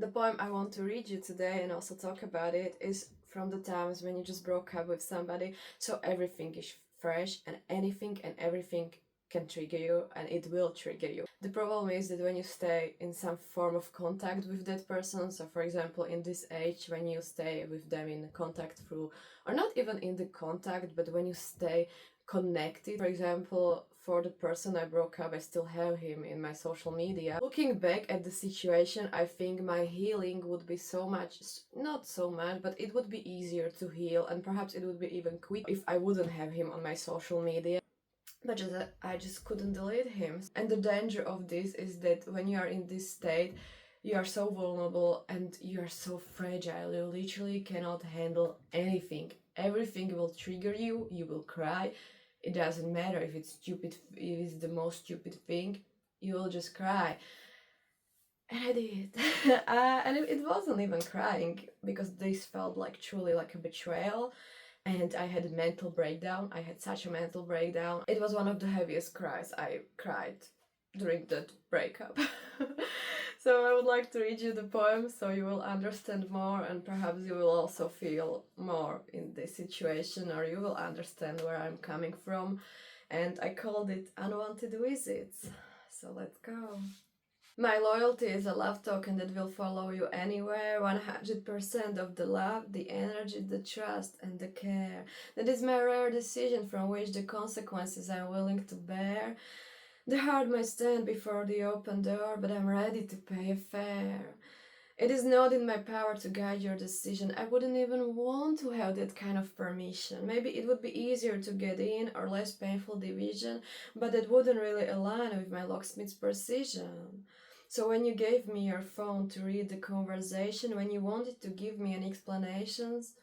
The poem I want to read you today and also talk about it is from the times when you just broke up with somebody, so everything is fresh and anything and everything can trigger you and it will trigger you. The problem is that when you stay in some form of contact with that person, so for example in this age when you stay with them in contact through, or not even in the contact, but when you stay connected. For example, for the person I broke up, I still have him in my social media. Looking back at the situation, I think my healing would be so much, not so much, but it would be easier to heal, and perhaps it would be even quicker if I wouldn't have him on my social media. But I just couldn't delete him. And the danger of this is that when you are in this state, you are so vulnerable and you are so fragile. You literally cannot handle anything. Everything will trigger you. You will cry. It doesn't matter if it's stupid, if it's the most stupid thing. You will just cry. And I did. And it wasn't even crying because this felt like truly like a betrayal, and I had a mental breakdown. I had such a mental breakdown. It was one of the heaviest cries I cried during that breakup. So I would like to read you the poem so you will understand more, and perhaps you will also feel more in this situation, or you will understand where I'm coming from. And I called it Unwanted Visits. So let's go. My loyalty is a love token that will follow you anywhere. 100% of the love, the energy, the trust, and the care. That is my rare decision from which the consequences I'm willing to bear. The heart may stand before the open door, but I'm ready to pay a fare. It is not in my power to guide your decision. I wouldn't even want to have that kind of permission. Maybe it would be easier to get in or less painful division, but that wouldn't really align with my locksmith's precision. So when you gave me your phone to read the conversation, when you wanted to give me an explanations,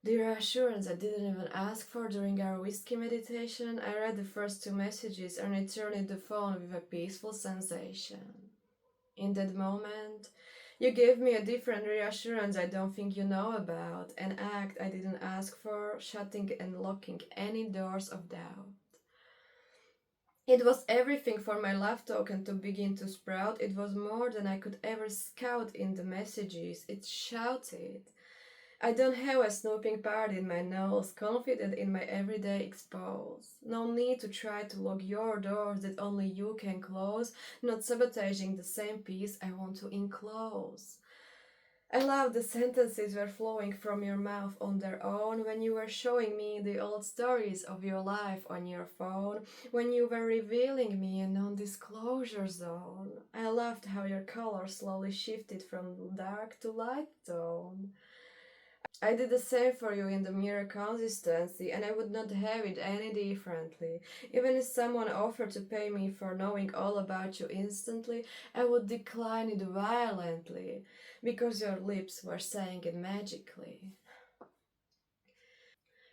the reassurance I didn't even ask for during our whiskey meditation, I read the first two messages and returned the phone with a peaceful sensation. In that moment, you gave me a different reassurance I don't think you know about, an act I didn't ask for, shutting and locking any doors of doubt. It was everything for my love token to begin to sprout. It was more than I could ever scout in the messages. It shouted. I don't have a snooping part in my nose, confident in my everyday expose. No need to try to lock your doors that only you can close, not sabotaging the same peace I want to enclose. I love the sentences were flowing from your mouth on their own when you were showing me the old stories of your life on your phone, when you were revealing me a non-disclosure zone. I loved how your color slowly shifted from dark to light tone. I did the same for you in the mirror consistency, and I would not have it any differently. Even if someone offered to pay me for knowing all about you instantly, I would decline it violently, because your lips were saying it magically.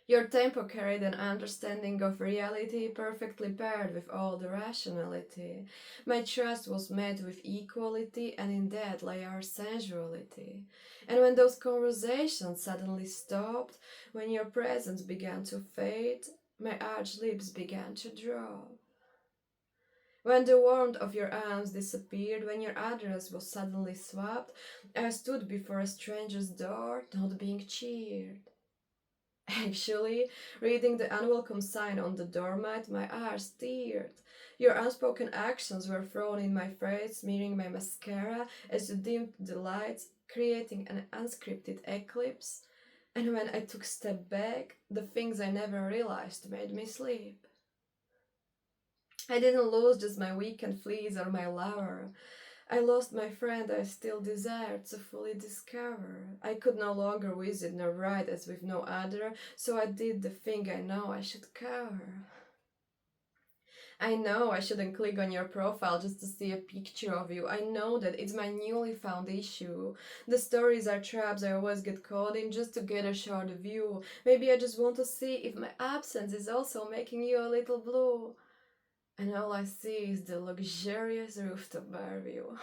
Your tempo carried an understanding of reality perfectly paired with all the rationality. My trust was met with equality, and in that lay our sensuality. And when those conversations suddenly stopped, when your presence began to fade, my arched lips began to drop. When the warmth of your arms disappeared, when your address was suddenly swapped, I stood before a stranger's door, not being cheered. Actually, reading the unwelcome sign on the doormat, my eyes teared. Your unspoken actions were thrown in my face, smearing my mascara as you dimmed the lights, creating an unscripted eclipse. And when I took a step back, the things I never realized made me sleep. I didn't lose just my weekend fleas or my lover. I lost my friend I still desired to fully discover. I could no longer visit nor write as with no other, so I did the thing I know I should cover. I know I shouldn't click on your profile just to see a picture of you. I know that it's my newly found issue. The stories are traps I always get caught in just to get a short view. Maybe I just want to see if my absence is also making you a little blue. And all I see is the luxurious rooftop bar view.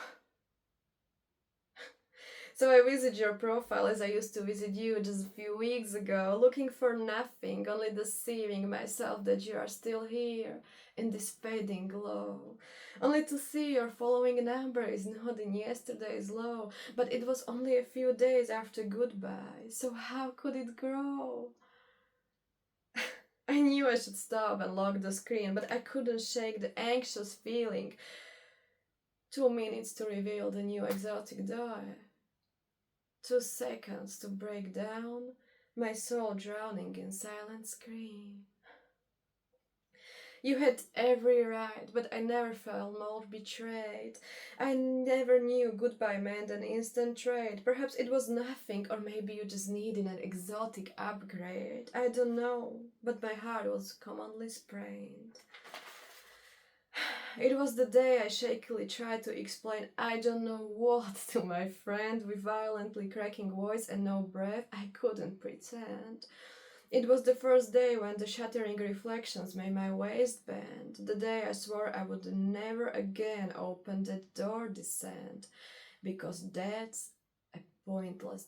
So I visit your profile as I used to visit you just a few weeks ago, looking for nothing, only deceiving myself that you are still here in this fading glow. Only to see your following number is not in yesterday's low, but it was only a few days after goodbye, so how could it grow? I knew I should stop and lock the screen, but I couldn't shake the anxious feeling. 2 minutes to reveal the new exotic dye. 2 seconds to break down, my soul drowning in silent scream. You had every right, but I never felt more betrayed. I never knew goodbye meant an instant trade. Perhaps it was nothing, or maybe you just needed an exotic upgrade. I don't know, but my heart was commonly sprained. It was the day I shakily tried to explain I don't know what to my friend with violently cracking voice and no breath. I couldn't pretend. It was the first day when the shattering reflections made my waist bend. The day I swore I would never again open that door descent. Because that's a pointless